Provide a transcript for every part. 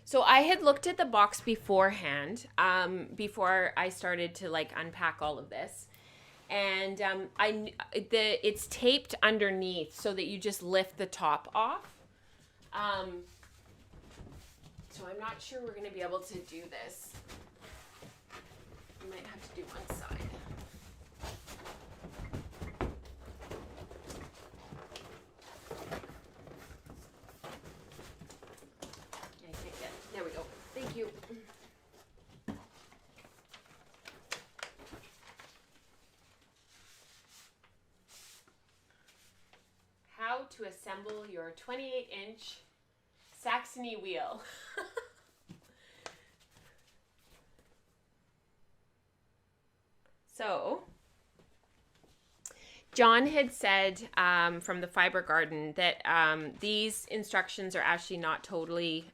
So I had looked at the box beforehand, before I started to like unpack all of this, and it's taped underneath so that you just lift the top off. So I'm not sure we're going to be able to do this. We might have to do one side. There we go. Thank you. How to assemble your 28-inch Saxony wheel. So, John had said from the Fiber Garden that these instructions are actually not totally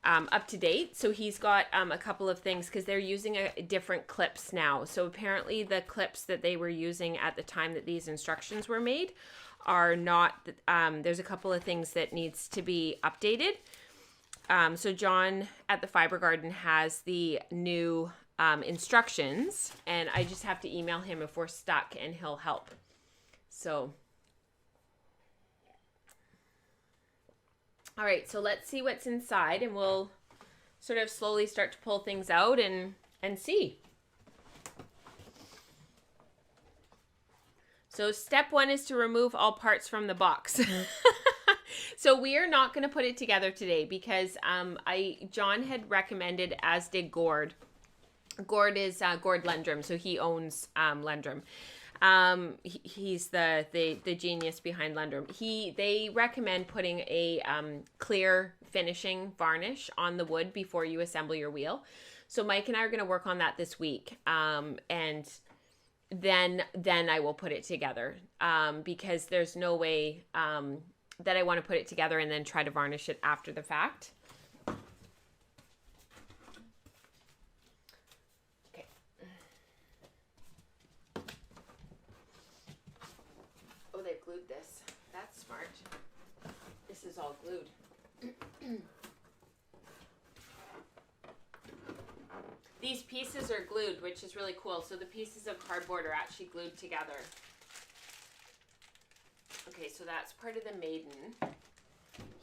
up to date. So he's got a couple of things because they're using different clips now. So apparently the clips that they were using at the time that these instructions were made are not, there's a couple of things that needs to be updated. So John at the Fiber Garden has the new instructions, and I just have to email him if we're stuck and he'll help. So, all right, so let's see what's inside, and we'll sort of slowly start to pull things out and see. So step 1 is to remove all parts from the box. So we are not going to put it together today because John had recommended, as did Gord. Gord is Gord Lendrum, so he owns Lendrum. He's the genius behind Lendrum. They recommend putting a clear finishing varnish on the wood before you assemble your wheel. So Mike and I are going to work on that this week, and then I will put it together, because there's no way that I want to put it together and then try to varnish it after the fact. Okay. Oh, they've glued this. That's smart. This is all glued. These pieces are glued, which is really cool. So the pieces of cardboard are actually glued together. Okay, so that's part of the maiden.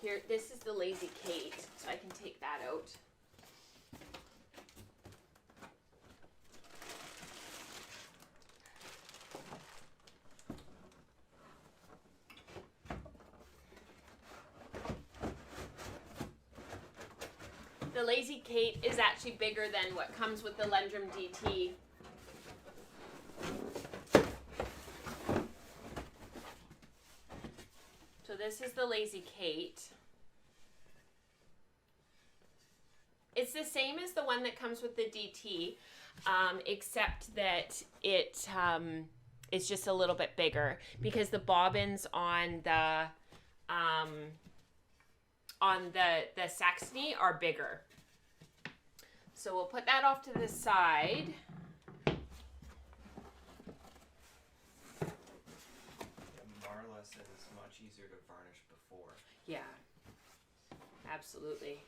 Here, this is the Lazy Kate, so I can take that out. The Lazy Kate is actually bigger than what comes with the Lendrum DT. So this is the Lazy Kate. It's the same as the one that comes with the DT, except that it's just a little bit bigger because the bobbins on the Saxony are bigger. So we'll put that off to the side. Marla said it's much easier to varnish before. Yeah, absolutely.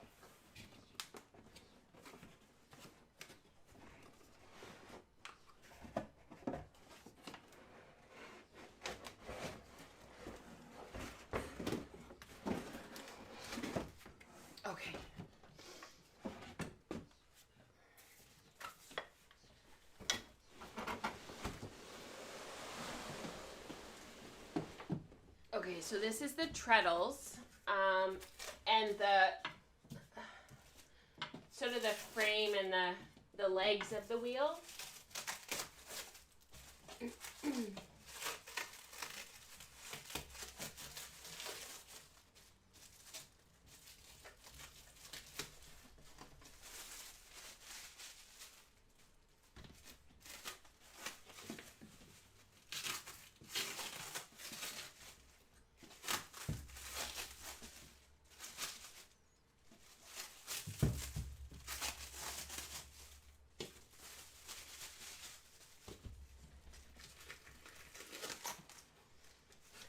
Okay. Okay, so this is the treadles, and the sort of the frame and the legs of the wheel.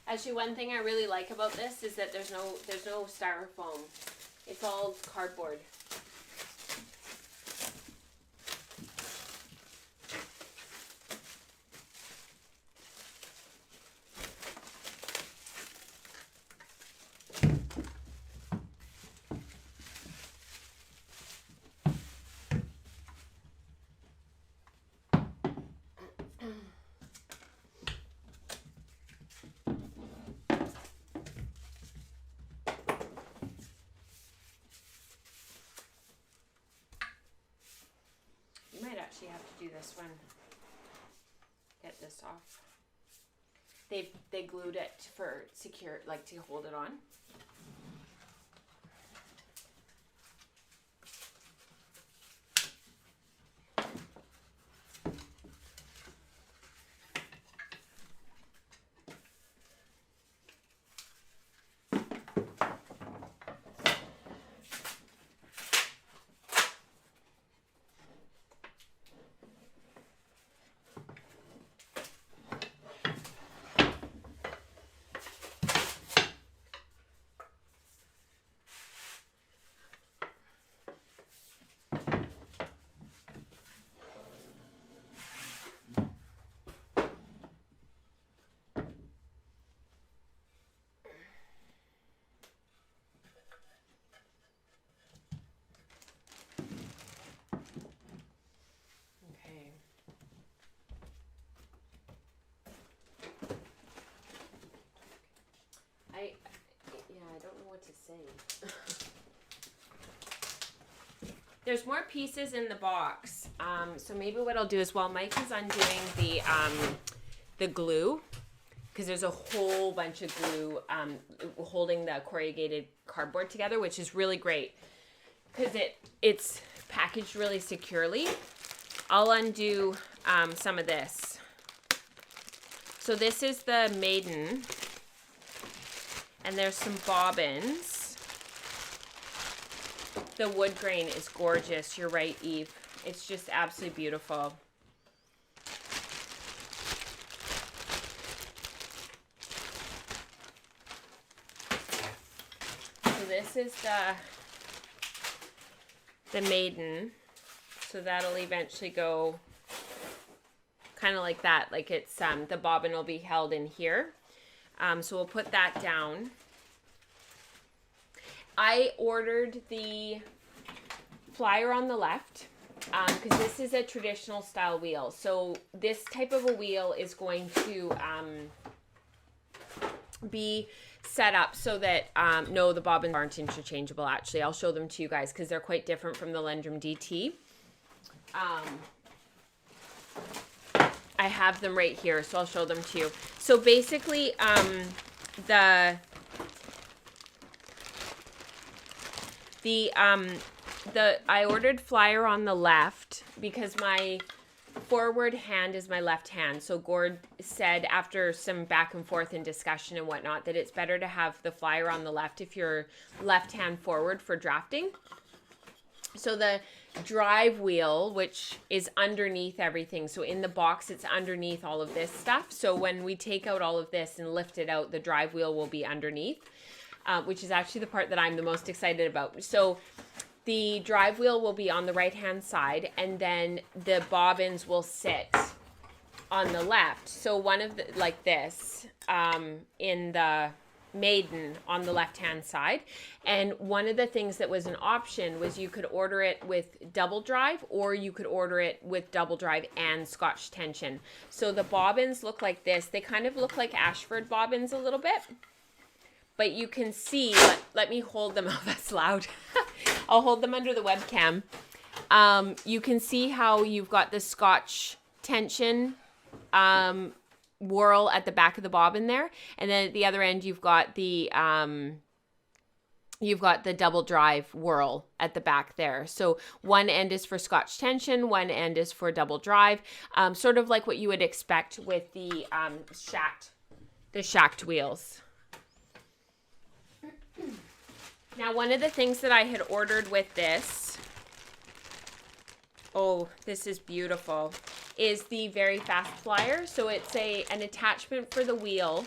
Actually, one thing I really like about this is that there's no styrofoam. It's all cardboard. Actually have to do this one. Get this off. They glued it for secure, like to hold it on. I don't know what to say. There's more pieces in the box. So maybe what I'll do is while Mike is undoing the glue, because there's a whole bunch of glue holding the corrugated cardboard together, which is really great because it's packaged really securely. I'll undo some of this. So this is the maiden. And there's some bobbins. The wood grain is gorgeous. You're right, Eve. It's just absolutely beautiful. So this is the maiden. So that'll eventually go kind of like that. Like it's the bobbin will be held in here. So we'll put that down. I ordered the flyer on the left because this is a traditional style wheel. So this type of a wheel is going to be set up so that, no, the bobbins aren't interchangeable actually. I'll show them to you guys because they're quite different from the Lendrum DT. I have them right here, so I'll show them to you. So basically, I ordered flyer on the left because my forward hand is my left hand. So Gord said after some back and forth and discussion and whatnot that it's better to have the flyer on the left if you're left hand forward for drafting. So the drive wheel, which is underneath everything. So in the box, it's underneath all of this stuff. So when we take out all of this and lift it out, the drive wheel will be underneath, which is actually the part that I'm the most excited about. So the drive wheel will be on the right-hand side, and then the bobbins will sit on the left. So one of the, like this, in the maiden on the left-hand side. And one of the things that was an option was you could order it with double drive, or you could order it with double drive and Scotch tension. So the bobbins look like this. They kind of look like Ashford bobbins a little bit. But you can see, let me hold them. Oh, that's loud. I'll hold them under the webcam. You can see how you've got the Scotch tension whorl at the back of the bobbin there. And then at the other end, you've got the double drive whorl at the back there. So one end is for Scotch tension, one end is for double drive, sort of like what you would expect with the shacked wheels. Now, one of the things that I had ordered with this, oh, this is beautiful, is the Very Fast Flyer. So it's an attachment for the wheel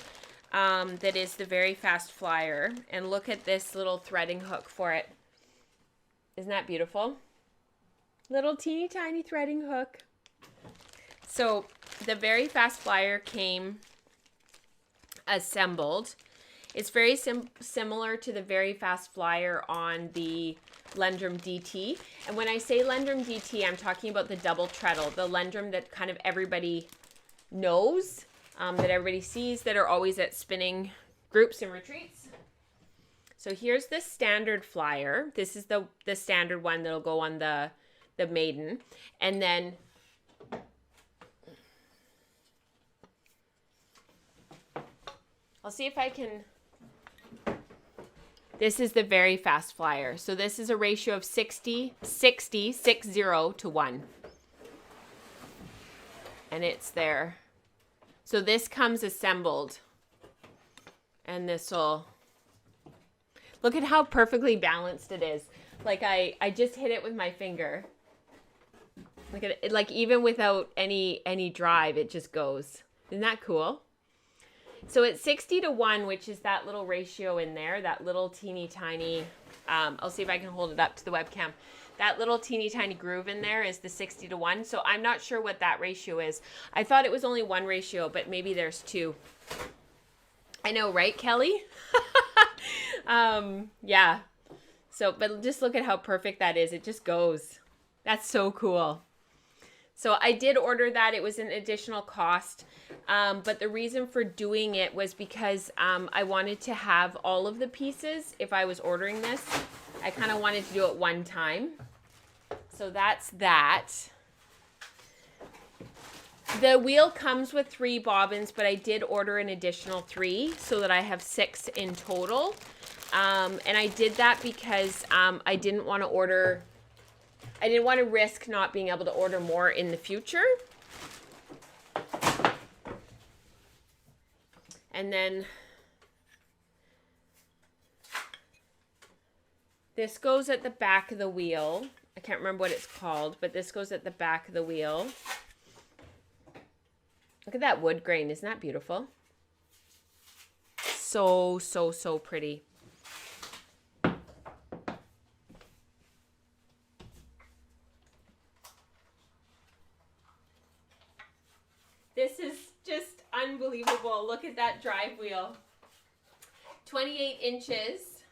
that is the Very Fast Flyer. And look at this little threading hook for it. Isn't that beautiful? Little teeny tiny threading hook. So the Very Fast Flyer came assembled. It's very similar to the Very Fast Flyer on the Lendrum DT. And when I say Lendrum DT, I'm talking about the double treadle, the Lendrum that kind of everybody knows, that everybody sees, that are always at spinning groups and retreats. So here's the standard flyer. This is the standard one that'll go on the maiden. And then I'll see if I can. This is the Very Fast Flyer. So this is a ratio of 60 to 1. And it's there. So this comes assembled. And this will, look at how perfectly balanced it is. Like I just hit it with my finger. Look at it, like even without any drive, it just goes. Isn't that cool? So it's 60 to 1, which is that little ratio in there, that little teeny tiny, I'll see if I can hold it up to the webcam. That little teeny tiny groove in there is the 60 to 1. So I'm not sure what that ratio is. I thought it was only one ratio, but maybe there's two. I know, right, Kelly? Yeah. So, but just look at how perfect that is. It just goes. That's so cool. So I did order that. It was an additional cost. But the reason for doing it was because I wanted to have all of the pieces if I was ordering this. I kind of wanted to do it one time. So that's that. The wheel comes with 3 bobbins, but I did order an additional 3 so that I have 6 in total. And I did that because I didn't want to risk not being able to order more in the future. And then this goes at the back of the wheel. I can't remember what it's called, but this goes at the back of the wheel. Look at that wood grain. Isn't that beautiful? So, so, so pretty. This is just unbelievable. Look at that drive wheel. 28 inches.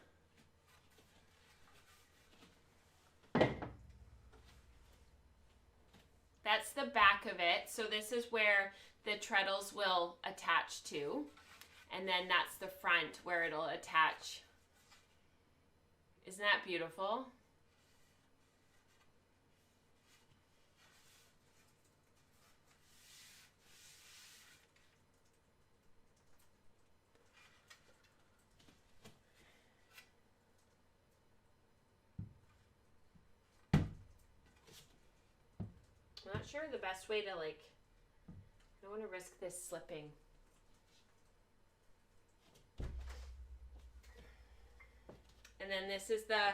That's the back of it. So this is where the treadles will attach to. And then that's the front where it'll attach. Isn't that beautiful? I'm not sure the best way to I don't want to risk this slipping. And then this is the,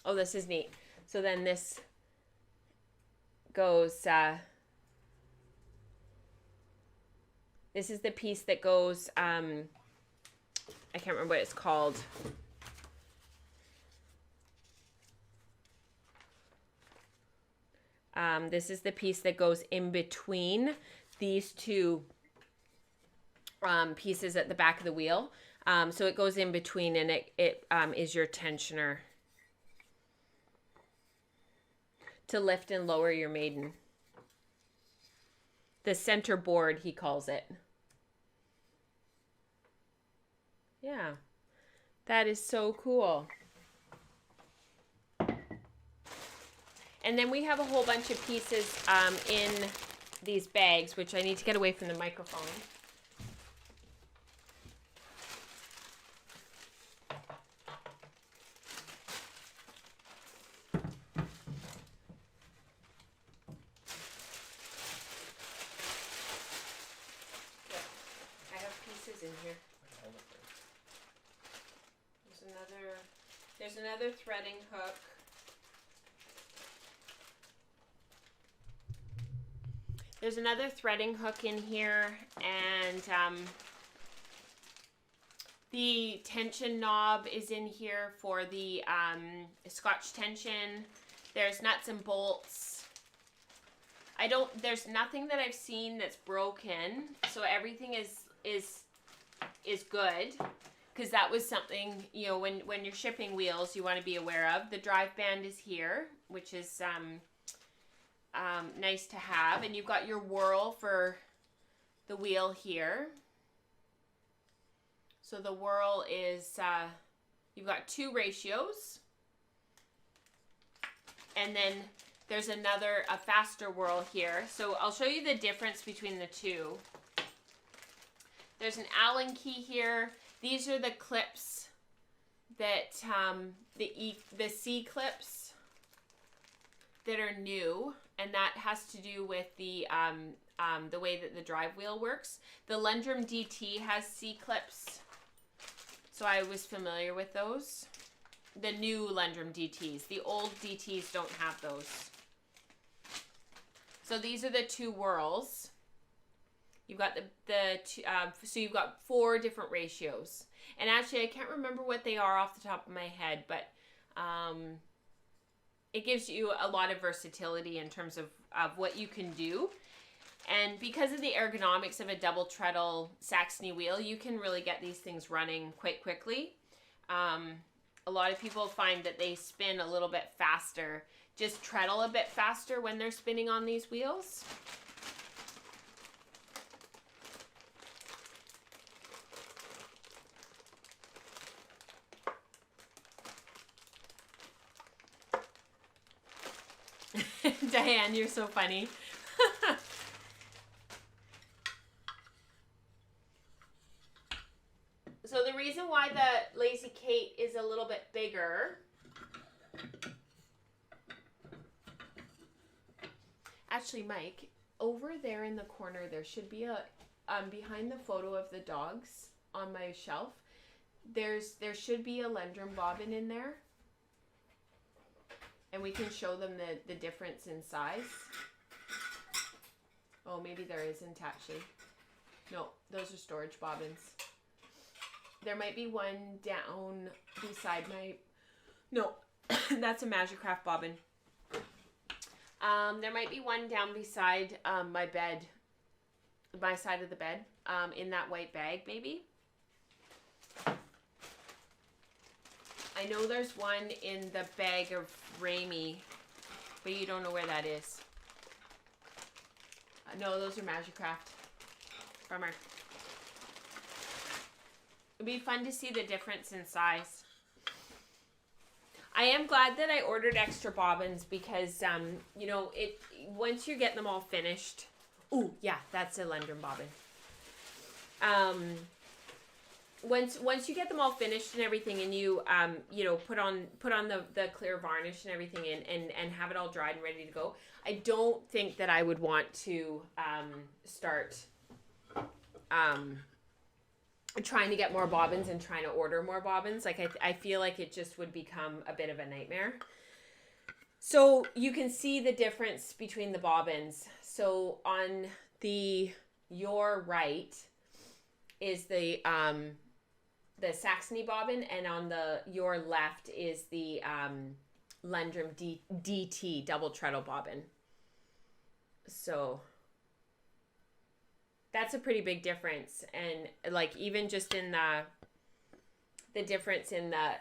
oh, this is neat. So then this goes, this is the piece that goes, I can't remember what it's called. This is the piece that goes in between these two pieces at the back of the wheel. So it goes in between, and it is your tensioner to lift and lower your maiden. The center board, he calls it. Yeah, that is so cool. And then we have a whole bunch of pieces in these bags, which I need to get away from the microphone. I have pieces in here. There's another threading hook. There's another threading hook in here, and The tension knob is in here for the Scotch tension. There's nuts and bolts. There's nothing that I've seen that's broken. So everything is good. Because that was something, you know, when you're shipping wheels, you want to be aware of. The drive band is here, which is nice to have. And you've got your whirl for the wheel here. So the whirl is, you've got 2 ratios. And then there's a faster whirl here. So I'll show you the difference between the two. There's an Allen key here. These are the clips that, the C clips that are new. And that has to do with the way that the drive wheel works. The Lendrum DT has C clips. So I was familiar with those. The new Lendrum DTs. The old DTs don't have those. So these are the 2 whirls. You've got so you've got 4 different ratios. And actually, I can't remember what they are off the top of my head, but it gives you a lot of versatility in terms of what you can do. And because of the ergonomics of a double treadle Saxony wheel, you can really get these things running quite quickly. A lot of people find that they spin a little bit faster, just treadle a bit faster when they're spinning on these wheels. Diane, you're so funny. So the reason why the Lazy Kate is a little bit bigger, actually, Mike, over there in the corner, there should be a, behind the photo of the dogs on my shelf, there should be a Lendrum bobbin in there. And we can show them the difference in size. Oh, maybe there isn't actually. No, those are storage bobbins. There might be one down beside my... No, that's a Magicraft bobbin. There might be one down beside my bed. My side of the bed. In that white bag, maybe. I know there's one in the bag of Ramie, but you don't know where that is. No, those are Magicraft. Bummer. It'd be fun to see the difference in size. I am glad that I ordered extra bobbins because, you know, once you get them all finished. Ooh, yeah, that's a Lendrum bobbin. Once you get them all finished and everything, and you you know, put on the clear varnish and everything, and have it all dried and ready to go, I don't think that I would want to start trying to get more bobbins and trying to order more bobbins. Like I feel like it just would become a bit of a nightmare. So you can see the difference between the bobbins. So on your right is the Saxony bobbin, and on your left is the Lendrum DT double treadle bobbin. So that's a pretty big difference. And like even just in the difference in the,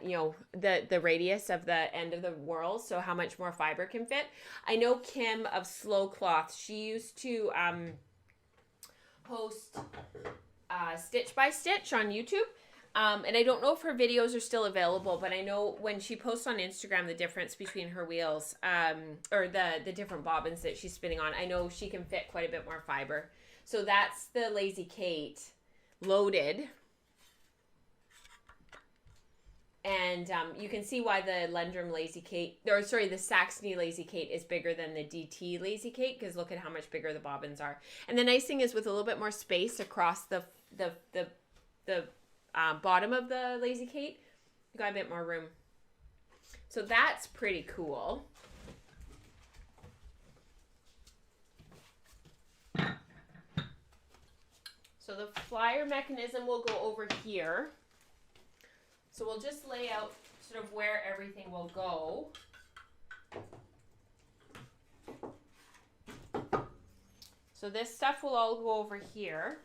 you know, the radius of the end of the whirl, so how much more fiber can fit. I know Kim of Slow Cloth, she used to post Stitch by Stitch on YouTube. And I don't know if her videos are still available, but I know when she posts on Instagram the difference between her wheels, or the different bobbins that she's spinning on, I know she can fit quite a bit more fiber. So that's the Lazy Kate loaded. And you can see why the Lendrum Lazy Kate, or sorry, the Saxony Lazy Kate is bigger than the DT Lazy Kate, because look at how much bigger the bobbins are. And the nice thing is with a little bit more space across the bottom of the Lazy Kate, you got a bit more room. So that's pretty cool. So the flyer mechanism will go over here. So we'll just lay out sort of where everything will go. So this stuff will all go over here.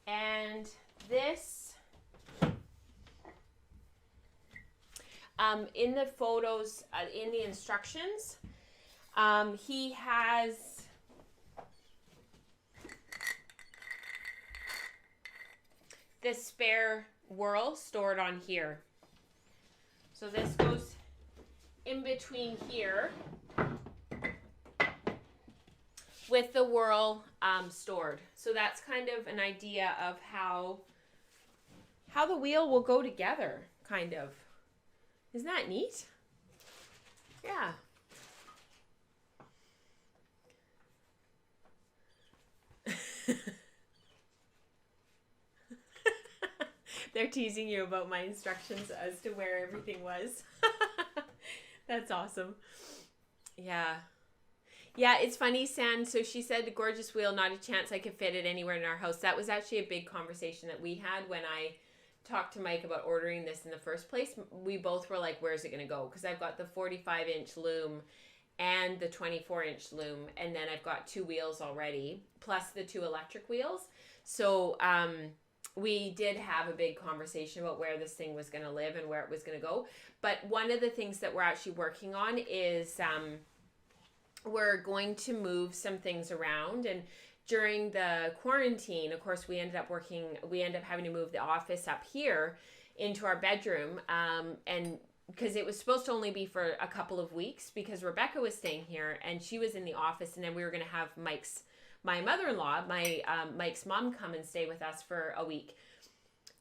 And this, in the photos, in the instructions, he has this spare whirl stored on here. So this goes in between here with the whirl stored. So that's kind of an idea of how the wheel will go together, kind of. Isn't that neat? Yeah. They're teasing you about my instructions as to where everything was. That's awesome. Yeah. Yeah, it's funny, San. So she said, the gorgeous wheel, not a chance I could fit it anywhere in our house. That was actually a big conversation that we had when I talked to Mike about ordering this in the first place. We both were like, where's it going to go? Because I've got the 45-inch loom and the 24-inch loom. And then I've got 2 wheels already, plus the 2 electric wheels. So we did have a big conversation about where this thing was going to live and where it was going to go. But one of the things that we're actually working on is we're going to move some things around. And during the quarantine, of course, we ended up having to move the office up here into our bedroom. And because it was supposed to only be for a couple of weeks, because Rebecca was staying here and she was in the office, and then we were going to have my mother-in-law, Mike's mom, come and stay with us for a week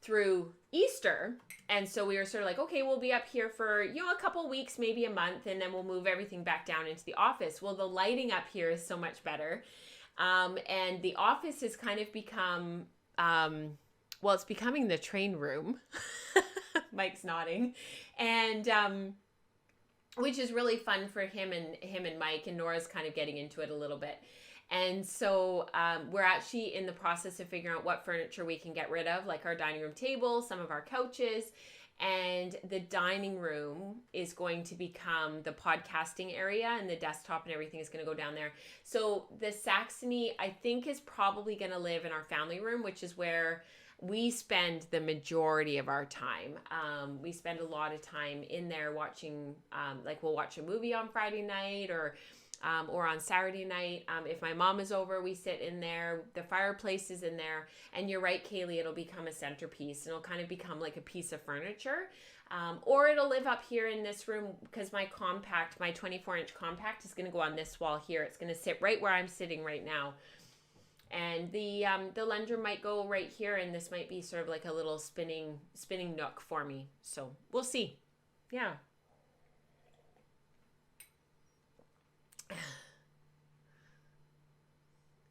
through Easter. And so we were sort of like, okay, we'll be up here for, a couple weeks, maybe a month, and then we'll move everything back down into the office. Well, the lighting up here is so much better. And the office has kind of become, it's becoming the train room. Mike's nodding. And, which is really fun for him and Mike, and Nora's kind of getting into it a little bit. And so we're actually in the process of figuring out what furniture we can get rid of, like our dining room table, some of our couches, and the dining room is going to become the podcasting area, and the desktop and everything is going to go down there. So the Saxony, I think, is probably going to live in our family room, which is where we spend the majority of our time. We spend a lot of time in there watching, we'll watch a movie on Friday night or on Saturday night. If my mom is over, we sit in there. The fireplace is in there. And you're right, Kaylee, it'll become a centerpiece, and it'll kind of become like a piece of furniture. Or it'll live up here in this room, because my 24-inch compact is going to go on this wall here. It's going to sit right where I'm sitting right now. And the Lendrum might go right here, and this might be sort of like a little spinning nook for me. So we'll see. Yeah.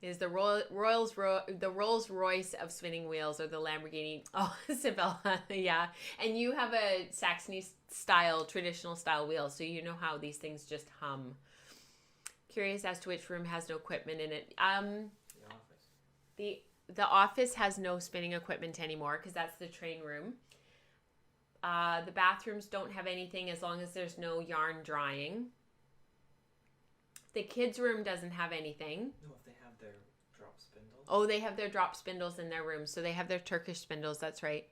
Is the Rolls Royce of spinning wheels, or the Lamborghini? Oh, Isabella, yeah. And you have a Saxony style, traditional style wheel, so you know how these things just hum. Curious as to which room has no equipment in it. The office. The office has no spinning equipment anymore, because that's the train room. The bathrooms don't have anything as long as there's no yarn drying. The kids' room doesn't have anything. No, if they have their drop spindles. Oh, they have their drop spindles in their room. So they have their Turkish spindles. That's right.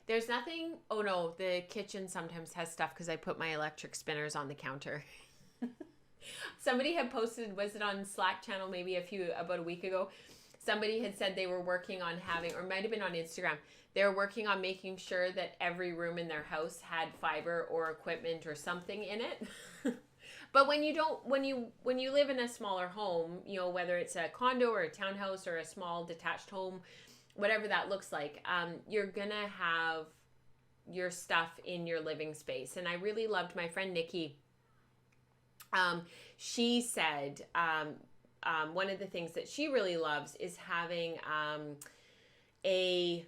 There's nothing. Oh, no. The kitchen sometimes has stuff because I put my electric spinners on the counter. Somebody had posted, was it on Slack channel maybe about a week ago? Somebody had said they were working on having, or might have been on Instagram, they were working on making sure that every room in their house had fiber or equipment or something in it. But when you live in a smaller home, you know, whether it's a condo or a townhouse or a small detached home, whatever that looks like, you're gonna have your stuff in your living space. And I really loved my friend Nikki. She said one of the things that she really loves is having a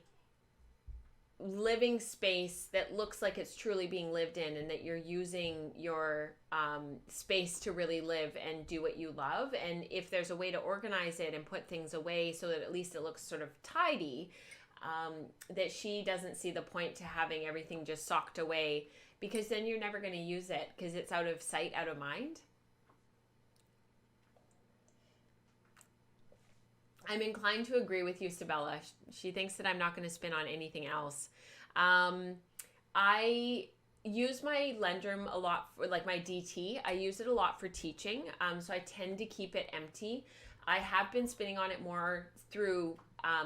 living space that looks like it's truly being lived in, and that you're using your space to really live and do what you love. And if there's a way to organize it and put things away so that at least it looks sort of tidy, that she doesn't see the point to having everything just socked away, because then you're never going to use it because it's out of sight, out of mind. I'm inclined to agree with you, Sabella. She thinks that I'm not going to spin on anything else. I use my Lendrum a lot for, like, my DT. I use it a lot for teaching. So I tend to keep it empty. I have been spinning on it more through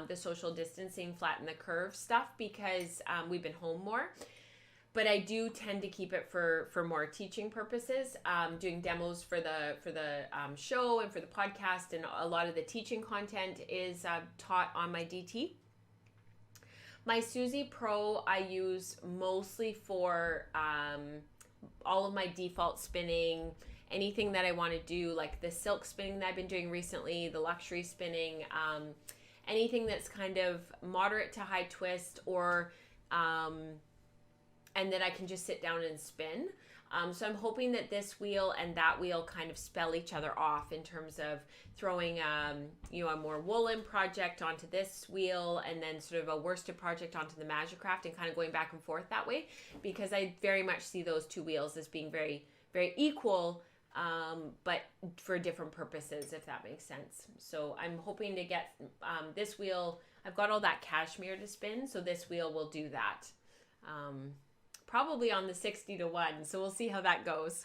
the social distancing, flatten the curve stuff, because we've been home more. But I do tend to keep it for more teaching purposes, doing demos for the show and for the podcast, and a lot of the teaching content is taught on my DT. My Suzy Pro I use mostly for all of my default spinning, anything that I want to do, like the silk spinning that I've been doing recently, the luxury spinning, anything that's kind of moderate to high twist, or and that I can just sit down and spin. So I'm hoping that this wheel and that wheel kind of spell each other off in terms of throwing a more woolen project onto this wheel, and then sort of a worsted project onto the Magicraft, and kind of going back and forth that way, because I very much see those two wheels as being very, very equal, but for different purposes, if that makes sense. So I'm hoping to get this wheel. I've got all that cashmere to spin, so this wheel will do that. Probably on the 60-1, so we'll see how that goes.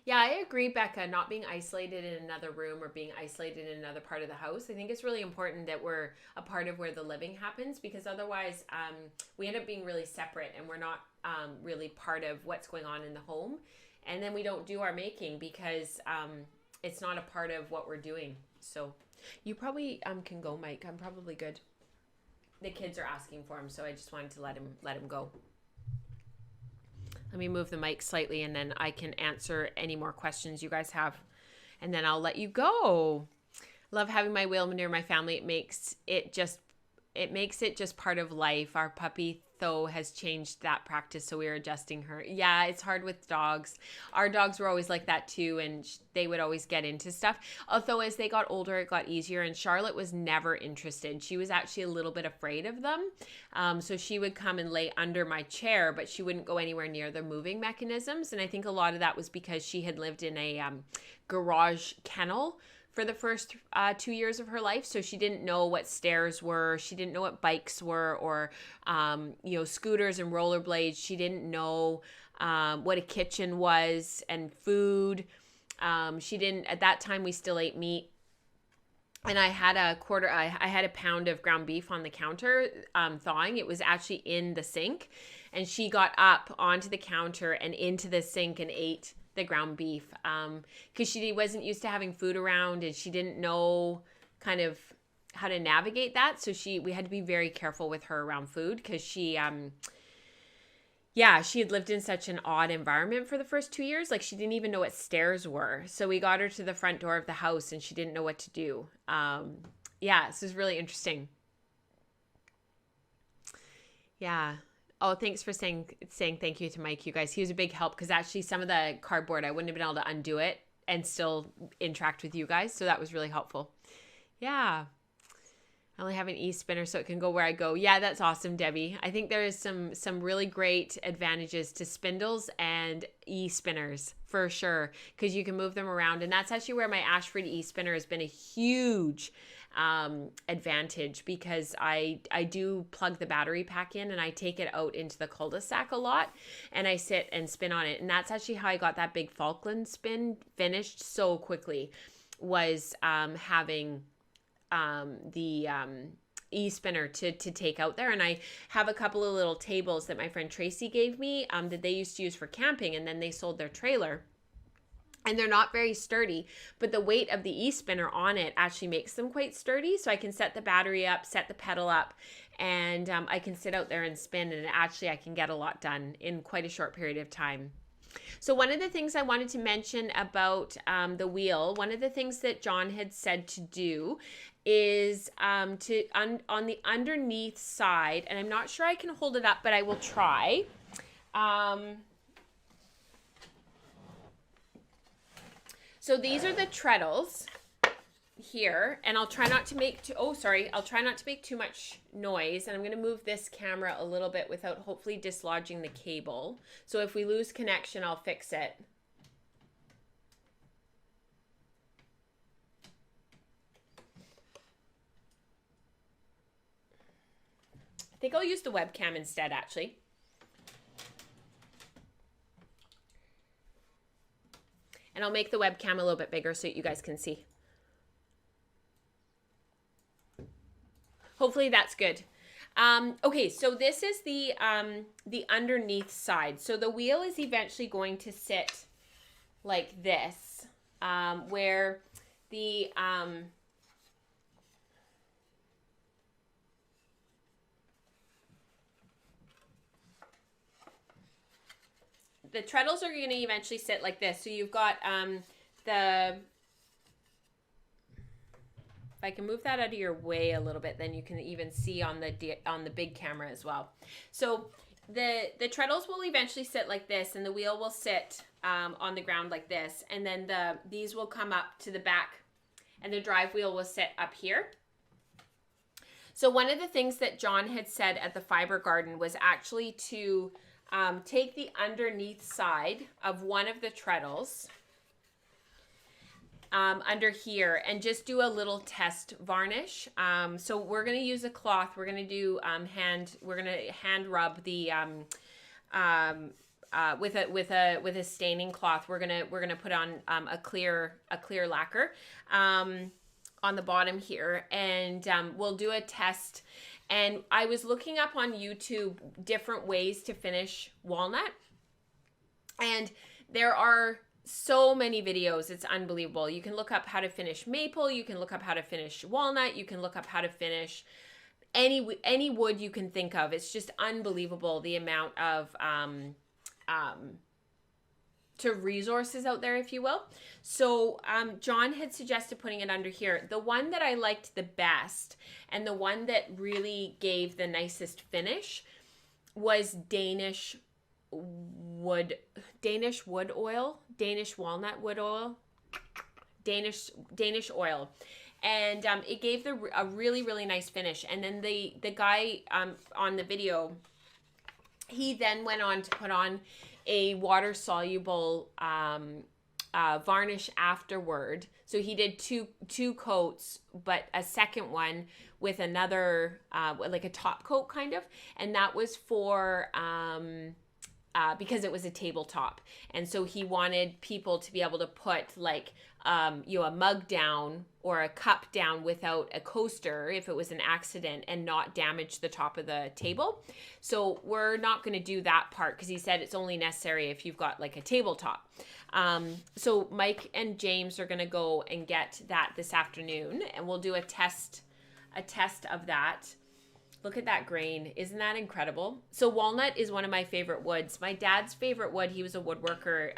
Yeah, I agree, Becca, not being isolated in another room or being isolated in another part of the house. I think it's really important that we're a part of where the living happens, because otherwise we end up being really separate, and we're not really part of what's going on in the home. And then we don't do our making because it's not a part of what we're doing. So you probably can go, Mike. I'm probably good. The kids are asking for him, so I just wanted to let him go. Let me move the mic slightly, and then I can answer any more questions you guys have, and then I'll let you go. Love having my wheel near my family. It makes it just part of life. Our puppy Tho has changed that practice, so we are adjusting her. Yeah, it's hard with dogs. Our dogs were always like that too, and they would always get into stuff. Although as they got older, it got easier, and Charlotte was never interested. She was actually a little bit afraid of them. So she would come and lay under my chair, but she wouldn't go anywhere near the moving mechanisms. And I think a lot of that was because she had lived in a garage kennel for the first 2 years of her life. So she didn't know what stairs were. She didn't know what bikes were, or, scooters and rollerblades. She didn't know what a kitchen was and food. She didn't, at that time we still ate meat. And I had I had a pound of ground beef on the counter thawing. It was actually in the sink. And she got up onto the counter and into the sink and ate the ground beef, because she wasn't used to having food around, and she didn't know kind of how to navigate that. So we had to be very careful with her around food, because she had lived in such an odd environment for the first 2 years. Like, she didn't even know what stairs were. So we got her to the front door of the house, and she didn't know what to do. This is really interesting. Yeah. Oh, thanks for saying thank you to Mike, you guys. He was a big help, because actually some of the cardboard, I wouldn't have been able to undo it and still interact with you guys. So that was really helpful. Yeah. I only have an e-spinner, so it can go where I go. Yeah, that's awesome, Debbie. I think there is some really great advantages to spindles and e-spinners for sure, because you can move them around. And that's actually where my Ashford e-spinner has been a huge advantage, because I do plug the battery pack in, and I take it out into the cul-de-sac a lot, and I sit and spin on it. And that's actually how I got that big Falkland spin finished so quickly, was having the e-spinner to take out there. And I have a couple of little tables that my friend Tracy gave me that they used to use for camping, and then they sold their trailer. And they're not very sturdy, but the weight of the e-spinner on it actually makes them quite sturdy. So I can set the battery up, set the pedal up, and I can sit out there and spin, and actually I can get a lot done in quite a short period of time. So one of the things I wanted to mention about the wheel, one of the things that John had said to do is on the underneath side, and I'm not sure I can hold it up, but I will try. So these are the treadles here, and I'll try not to make too much noise, and I'm going to move this camera a little bit without hopefully dislodging the cable. So if we lose connection, I'll fix it. I think I'll use the webcam instead, actually. And I'll make the webcam a little bit bigger so you guys can see. Hopefully that's good. Okay, so this is the underneath side. So the wheel is eventually going to sit like this, where the treadles are going to eventually sit like this. So you've got if I can move that out of your way a little bit, then you can even see on the big camera as well. So the treadles will eventually sit like this, and the wheel will sit on the ground like this, and then these will come up to the back, and the drive wheel will sit up here. So one of the things that John had said at the fiber garden was actually to take the underneath side of one of the treadles under here and just do a little test varnish. So we're going to use a cloth. We're going to do hand rub the with a staining cloth. We're going to put on a clear lacquer on the bottom here, and we'll do a test. And I was looking up on YouTube different ways to finish walnut, and there are so many videos. It's unbelievable. You can look up how to finish maple. You can look up how to finish walnut. You can look up how to finish any wood you can think of. It's just unbelievable the amount of resources out there, if you will. So John had suggested putting it under here. The one that I liked the best and the one that really gave the nicest finish was Danish walnut wood oil, Danish oil. And it gave a really, really nice finish. And then the guy on the video, he then went on to put on a water soluble varnish afterward. So he did two coats, but a second one with another like a top coat kind of, and that was for because it was a tabletop, and so he wanted people to be able to put like a mug down or a cup down without a coaster if it was an accident and not damage the top of the table. So we're not going to do that part because he said it's only necessary if you've got like a tabletop. So Mike and James are going to go and get that this afternoon, and we'll do a test of that. Look at that grain. Isn't that incredible? So walnut is one of my favorite woods. My dad's favorite wood, he was a woodworker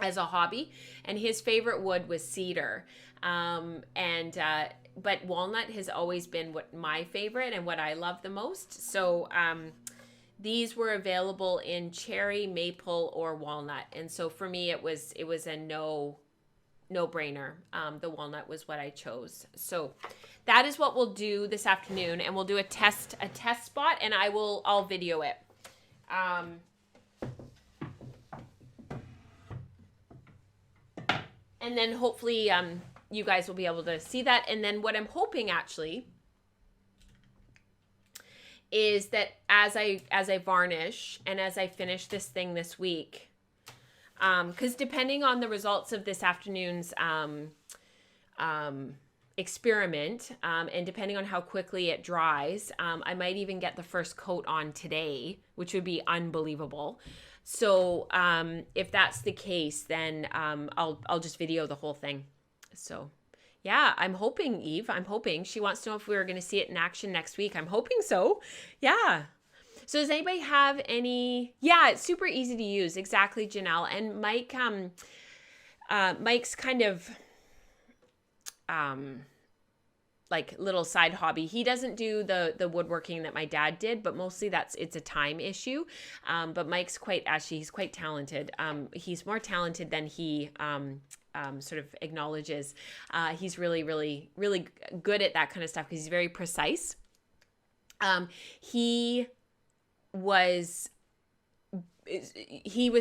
as a hobby, and his favorite wood was cedar. But walnut has always been my favorite and what I love the most. So these were available in cherry, maple, or walnut. And so for me, it was a no-brainer. The walnut was what I chose. So that is what we'll do this afternoon, and we'll do a test spot, and I'll video it. And then hopefully you guys will be able to see that. And then what I'm hoping actually is that as I varnish and as I finish this thing this week, because depending on the results of this afternoon's experiment, and depending on how quickly it dries, I might even get the first coat on today, which would be unbelievable. So if that's the case, then I'll just video the whole thing. So yeah, I'm hoping, Eve, I'm hoping. She wants to know if we were going to see it in action next week. I'm hoping so. Yeah. So does anybody have any? Yeah, it's super easy to use. Exactly, Janelle. And Mike, Mike's kind of like little side hobby. He doesn't do the woodworking that my dad did, but mostly it's a time issue. But Mike's he's quite talented. He's more talented than he sort of acknowledges. He's really, really, really good at that kind of stuff because he's very precise. He was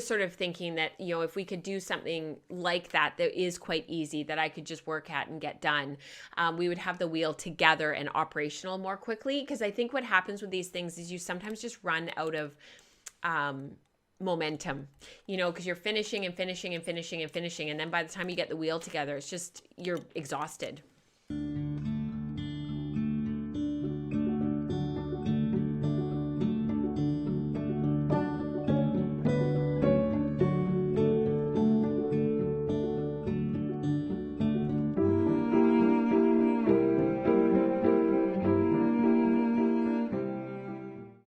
sort of thinking that, if we could do something like that is quite easy, that I could just work at and get done, we would have the wheel together and operational more quickly. Because I think what happens with these things is you sometimes just run out of momentum, because you're finishing and finishing and finishing and finishing. And then by the time you get the wheel together, it's just, you're exhausted.